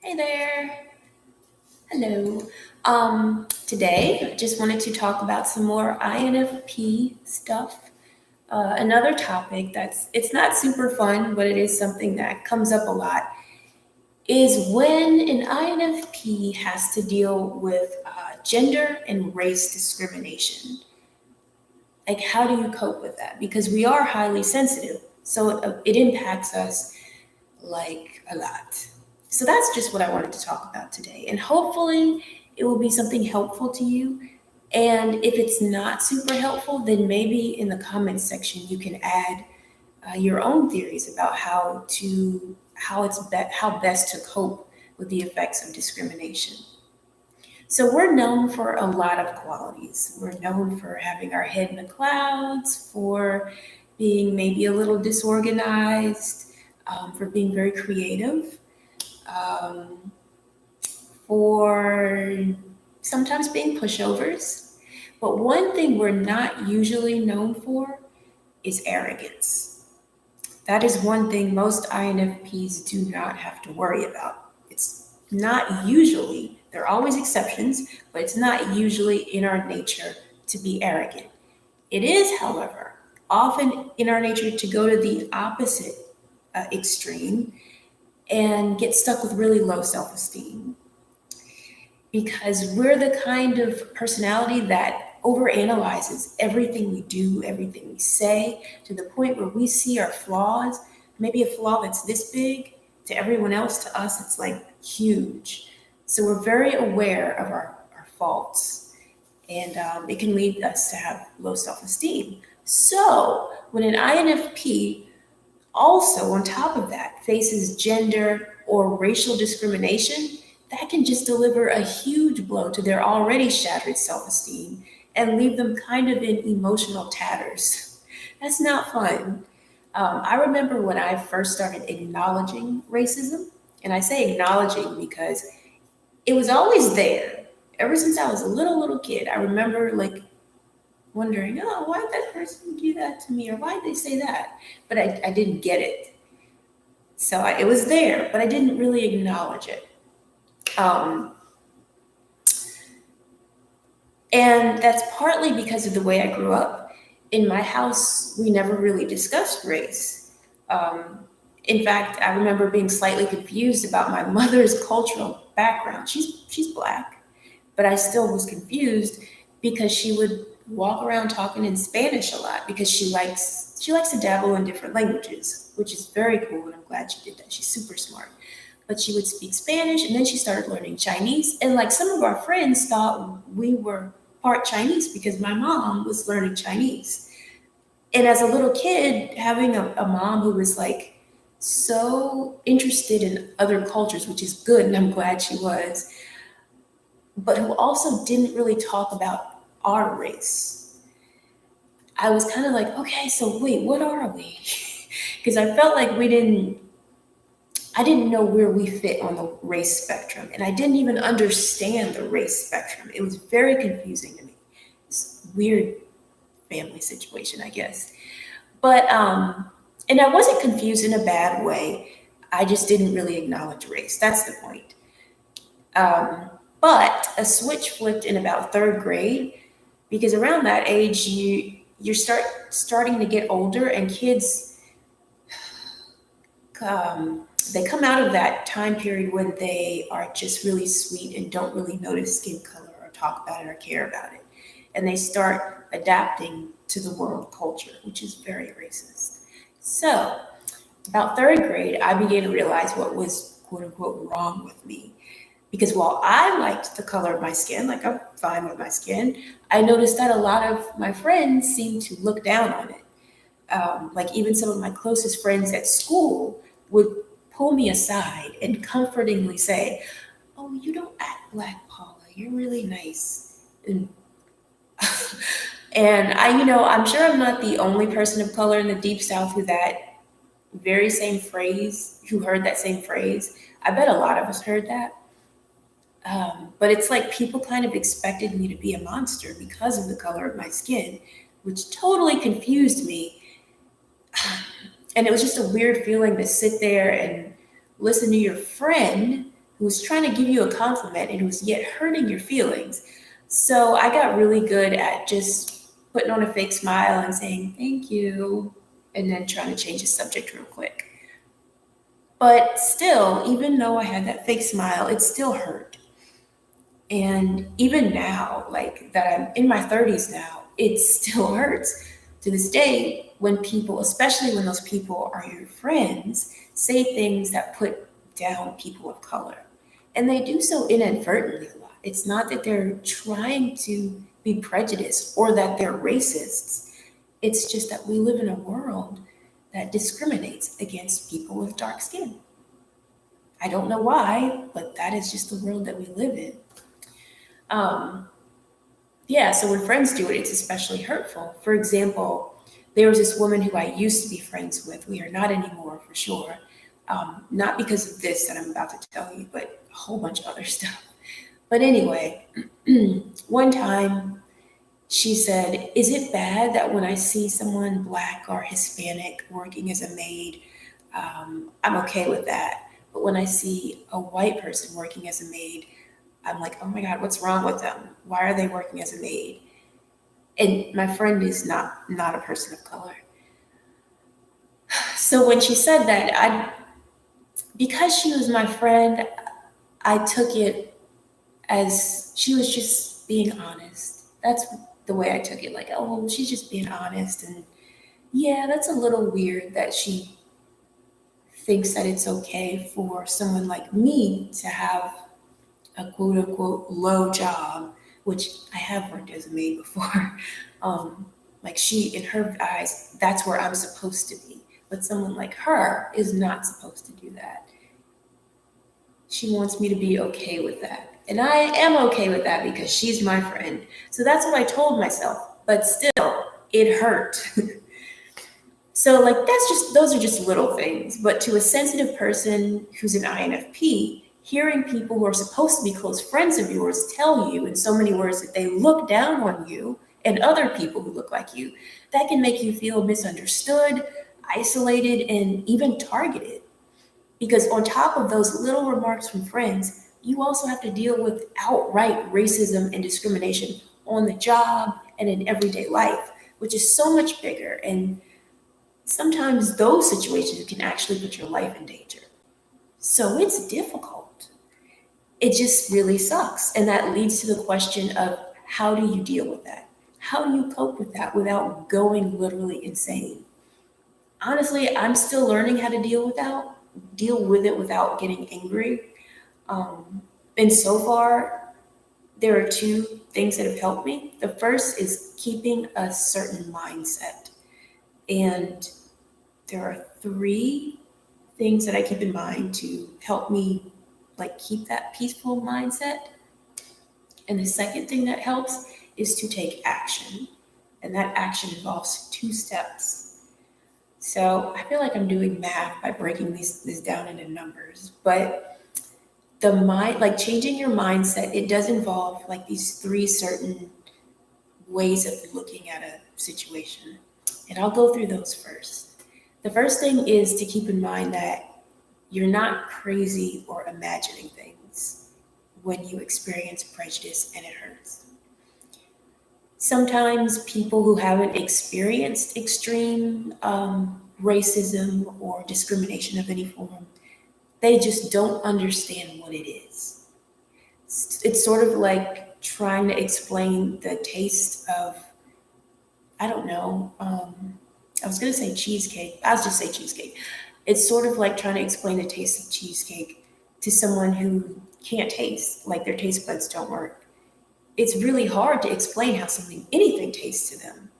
Hey there. Hello. Today, I just wanted to talk about some more INFP stuff. Another topic it's not super fun, but it is something that comes up a lot is when an INFP has to deal with gender and race discrimination. Like, how do you cope with that? Because we are highly sensitive, so it impacts us like a lot. So that's just what I wanted to talk about today. And hopefully it will be something helpful to you. And if it's not super helpful, then maybe in the comments section you can add your own theories about how best to cope with the effects of discrimination. So we're known for a lot of qualities. We're known for having our head in the clouds, for being maybe a little disorganized, for being very creative, um, for sometimes being pushovers. But one thing we're not usually known for is arrogance. That is one thing most INFPs do not have to worry about. It's not usually, there are always exceptions, but it's not usually in our nature to be arrogant. It is, however, often in our nature to go to the opposite extreme and get stuck with really low self esteem because we're the kind of personality that overanalyzes everything we do, everything we say, to the point where we see our flaws, maybe a flaw that's this big, to everyone else, to us, it's like huge. So we're very aware of our faults, and it can lead us to have low self esteem. So when an INFP also, on top of that, faces gender or racial discrimination, that can just deliver a huge blow to their already shattered self esteem and leave them kind of in emotional tatters. That's not fun. I remember when I first started acknowledging racism, and I say acknowledging because it was always there. Ever since I was a little kid, I remember like wondering, oh, why did that person do that to me? Or why did they say that? But I didn't get it. It was there, but I didn't really acknowledge it. Um, and that's partly because of the way I grew up. In my house, we never really discussed race. Um, in fact, I remember being slightly confused about my mother's cultural background. She's black, but I still was confused because she would walk around talking in Spanish a lot because she likes to dabble in different languages, which is very cool, and I'm glad she did that. She's super smart. But she would speak Spanish, and then she started learning Chinese. And like some of our friends thought we were part Chinese because my mom was learning Chinese. And as a little kid, having a mom who was like so interested in other cultures, which is good, and I'm glad she was, but who also didn't really talk about our race. I was kind of like, okay, so wait, what are we? Because I felt like I didn't know where we fit on the race spectrum, and I didn't even understand the race spectrum. It was very confusing to me. It's a weird family situation, I guess. And I wasn't confused in a bad way. I just didn't really acknowledge race. That's the point. Um, but a switch flipped in about third grade because around that age you're starting to get older, and kids they come out of that time period when they are just really sweet and don't really notice skin color or talk about it or care about it, and they start adapting to the world culture, which is very racist. So about third grade, I began to realize what was quote unquote wrong with me. Because while I liked the color of my skin, like I'm fine with my skin, I noticed that a lot of my friends seemed to look down on it. Like even some of my closest friends at school would pull me aside and comfortingly say, "Oh, you don't act black, Paula. You're really nice." And I'm sure I'm not the only person of color in the Deep South who heard that same phrase. I bet a lot of us heard that. But it's like people kind of expected me to be a monster because of the color of my skin, which totally confused me. And it was just a weird feeling to sit there and listen to your friend who's trying to give you a compliment and who's yet hurting your feelings. So I got really good at just putting on a fake smile and saying thank you, and then trying to change the subject real quick. But still, even though I had that fake smile, it still hurt. And even now, like that I'm in my 30s now, it still hurts to this day when people, especially when those people are your friends, say things that put down people of color. And they do so inadvertently a lot. It's not that they're trying to be prejudiced or that they're racists. It's just that we live in a world that discriminates against people with dark skin. I don't know why, but that is just the world that we live in. Um, yeah, so when friends do it, it's especially hurtful. For example, there was this woman who I used to be friends with. We are not anymore for sure. Not because of this that I'm about to tell you, but a whole bunch of other stuff. But anyway, one time she said, is it bad that when I see someone Black or Hispanic working as a maid, I'm okay with that. But when I see a white person working as a maid, I'm like, oh my God, what's wrong with them? Why are they working as a maid? And my friend is not a person of color. So when she said that, because she was my friend, I took it as she was just being honest. That's the way I took it. Like, oh, she's just being honest. And yeah, that's a little weird that she thinks that it's okay for someone like me to have a quote unquote low job, which I have worked as a maid before. Like she, in her eyes, that's where I'm supposed to be. But someone like her is not supposed to do that. She wants me to be okay with that. And I am okay with that because she's my friend. So that's what I told myself. But still, it hurt. So like those are just little things. But to a sensitive person who's an INFP, hearing people who are supposed to be close friends of yours tell you in so many words that they look down on you and other people who look like you, that can make you feel misunderstood, isolated, and even targeted. Because on top of those little remarks from friends, you also have to deal with outright racism and discrimination on the job and in everyday life, which is so much bigger. And sometimes those situations can actually put your life in danger. So it's difficult. It just really sucks. And that leads to the question of how do you deal with that? How do you cope with that without going literally insane? Honestly, I'm still learning how to deal with it without getting angry. And so far, there are two things that have helped me. The first is keeping a certain mindset. And there are three things that I keep in mind to help me like keep that peaceful mindset. And the second thing that helps is to take action. And that action involves two steps. So I feel like I'm doing math by breaking this down into numbers, but like changing your mindset, it does involve like these three certain ways of looking at a situation. And I'll go through those first. The first thing is to keep in mind that you're not crazy or imagining things when you experience prejudice and it hurts. Sometimes people who haven't experienced extreme racism or discrimination of any form, they just don't understand what it is. It's sort of like trying to explain the taste of, I don't know, I was going to say cheesecake. I'll just say cheesecake. It's sort of like trying to explain the taste of cheesecake to someone who can't taste, like their taste buds don't work. It's really hard to explain how anything tastes to them.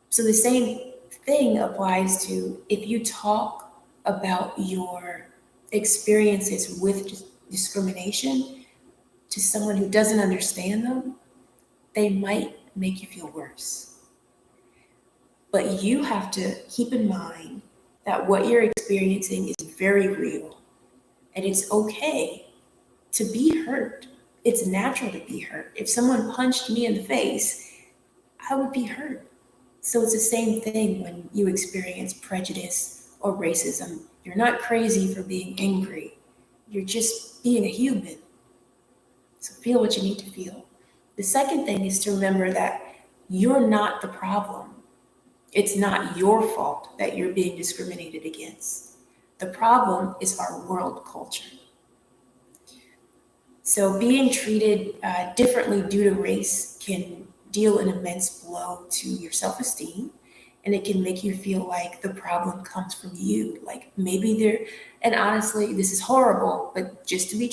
So the same thing applies to if you talk about your experiences with discrimination to someone who doesn't understand them, they might make you feel worse. But you have to keep in mind that what you're experiencing is very real and it's okay to be hurt. It's natural to be hurt. If someone punched me in the face, I would be hurt. So it's the same thing when you experience prejudice or racism. You're not crazy for being angry. You're just being a human. So feel what you need to feel. The second thing is to remember that you're not the problem. It's not your fault that you're being discriminated against. The problem is our world culture. So being treated differently due to race can deal an immense blow to your self-esteem, and it can make you feel like the problem comes from you. Like maybe there, and honestly, this is horrible, but just to be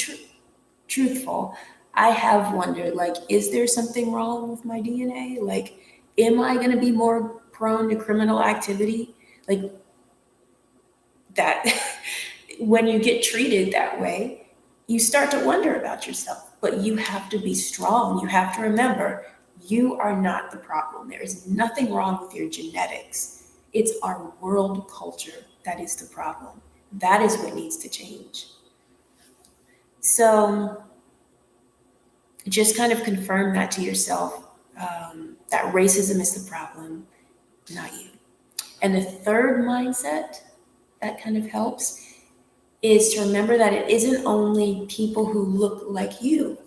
truthful, I have wondered, like, is there something wrong with my DNA? Like, am I going to be more prone to criminal activity? Like that, when you get treated that way, you start to wonder about yourself. But you have to be strong. You have to remember you are not the problem. There is nothing wrong with your genetics. It's our world culture that is the problem. That is what needs to change. So just kind of confirm that to yourself, that racism is the problem, not you. And the third mindset that kind of helps is to remember that it isn't only people who look like you.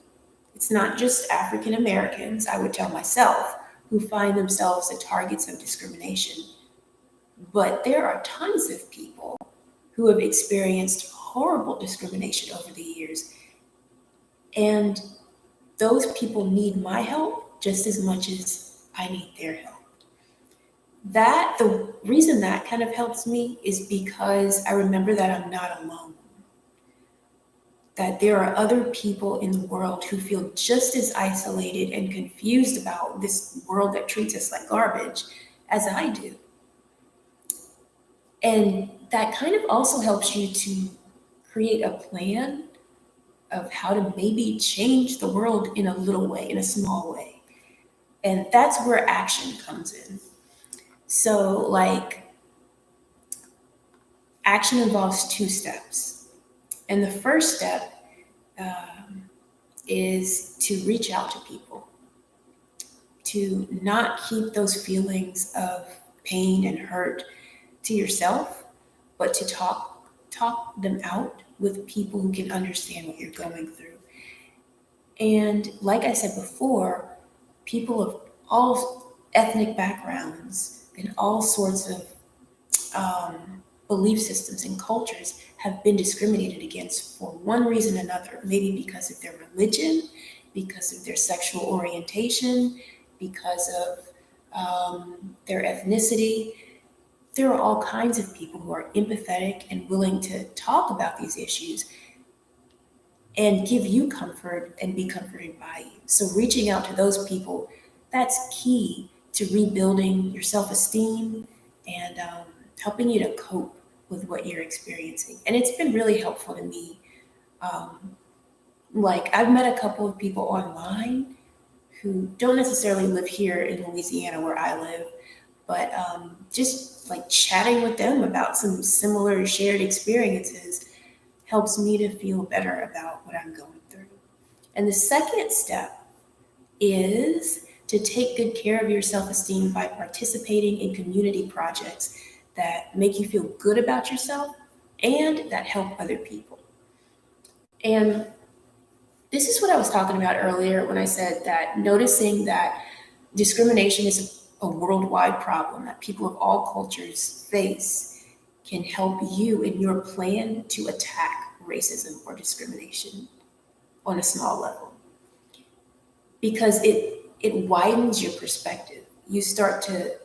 It's not just African Americans, I would tell myself, who find themselves the targets of discrimination. But there are tons of people who have experienced horrible discrimination over the years. And those people need my help just as much as I need their help. The reason that kind of helps me is because I remember that I'm not alone. That there are other people in the world who feel just as isolated and confused about this world that treats us like garbage as I do. And that kind of also helps you to create a plan of how to maybe change the world in a little way, in a small way. And that's where action comes in. So, like, action involves two steps. And the first step is to reach out to people, to not keep those feelings of pain and hurt to yourself, but to talk them out with people who can understand what you're going through. And like I said before, people of all ethnic backgrounds and all sorts of belief systems and cultures have been discriminated against for one reason or another, maybe because of their religion, because of their sexual orientation, because of their ethnicity. There are all kinds of people who are empathetic and willing to talk about these issues and give you comfort and be comforted by you. So reaching out to those people, that's key to rebuilding your self-esteem and helping you to cope with what you're experiencing. And it's been really helpful to me. Like I've met a couple of people online who don't necessarily live here in Louisiana where I live, but just like chatting with them about some similar shared experiences helps me to feel better about what I'm going through. And the second step is to take good care of your self-esteem by participating in community projects that make you feel good about yourself and that help other people. And this is what I was talking about earlier when I said that noticing that discrimination is a worldwide problem that people of all cultures face can help you in your plan to attack racism or discrimination on a small level. Because it widens your perspective. You start to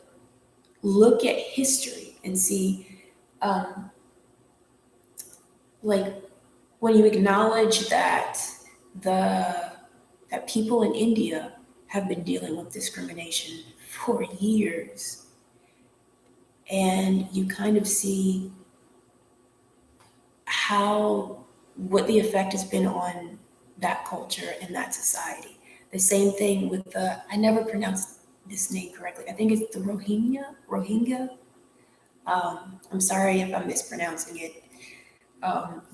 look at history and see, like when you acknowledge that that people in India have been dealing with discrimination for years, and you kind of see what the effect has been on that culture and that society. The same thing with I never pronounced this name correctly. I think it's the Rohingya. I'm sorry if I'm mispronouncing it.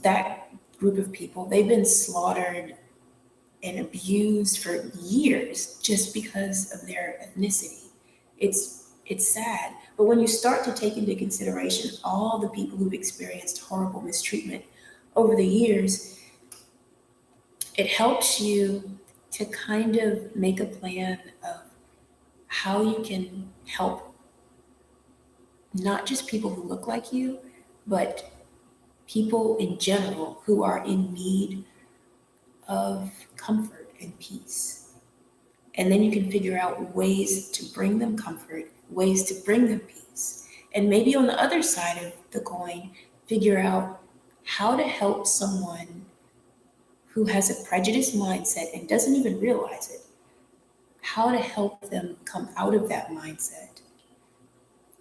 That group of people, they've been slaughtered and abused for years just because of their ethnicity. It's sad. But when you start to take into consideration all the people who've experienced horrible mistreatment over the years, It helps you to kind of make a plan of how you can help not just people who look like you, but people in general who are in need of comfort and peace. And then you can figure out ways to bring them comfort, ways to bring them peace. And maybe on the other side of the coin, figure out how to help someone who has a prejudiced mindset and doesn't even realize it, how to help them come out of that mindset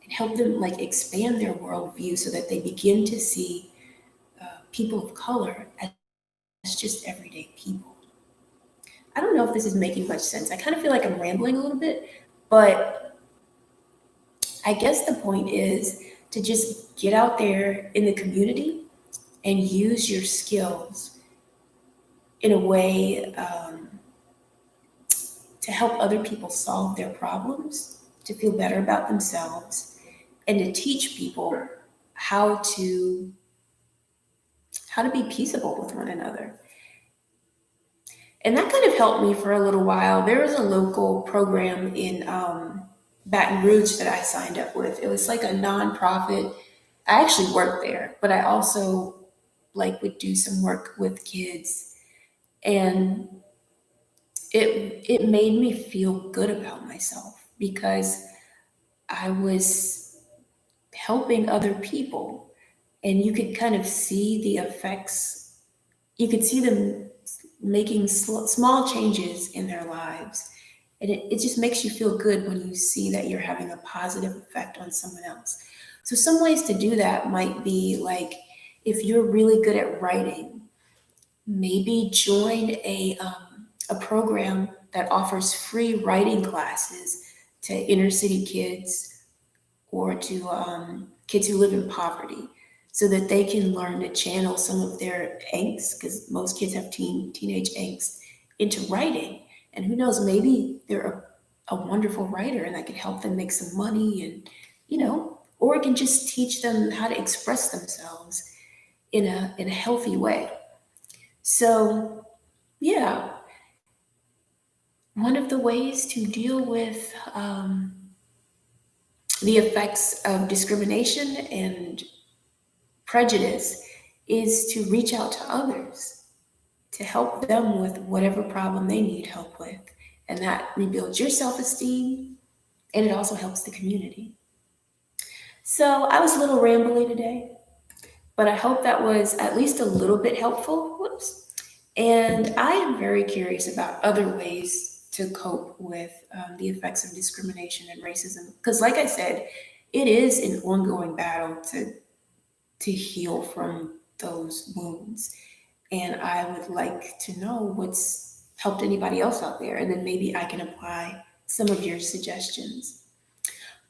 and help them like expand their worldview so that they begin to see people of color as just everyday people. I don't know if this is making much sense. I kind of feel like I'm rambling a little bit, but I guess the point is to just get out there in the community and use your skills in a way to help other people solve their problems, to feel better about themselves, and to teach people how to how to be peaceable with one another. And that kind of helped me for a little while. There was a local program in Baton Rouge that I signed up with. It was like a nonprofit. I actually worked there, but I also like would do some work with kids, and it made me feel good about myself because I was helping other people, and you could kind of see the effects. You could see them making small changes in their lives. And it just makes you feel good when you see that you're having a positive effect on someone else. So, some ways to do that might be like if you're really good at writing, maybe join a program that offers free writing classes to inner city kids or to kids who live in poverty so that they can learn to channel some of their angst, because most kids have teenage angst, into writing. And who knows, maybe they're a wonderful writer and that could help them make some money, and or it can just teach them how to express themselves in a healthy way. So yeah, one of the ways to deal with the effects of discrimination and prejudice is to reach out to others to help them with whatever problem they need help with. And that rebuilds your self esteem, and it also helps the community. So I was a little rambly today, but I hope that was at least a little bit helpful. Whoops. And I am very curious about other ways to cope with the effects of discrimination and racism. Because, like I said, it is an ongoing battle to heal from those wounds. And I would like to know what's helped anybody else out there. And then maybe I can apply some of your suggestions.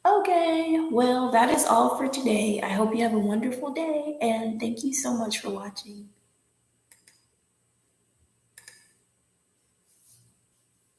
Okay, well, that is all for today. I hope you have a wonderful day, and thank you so much for watching.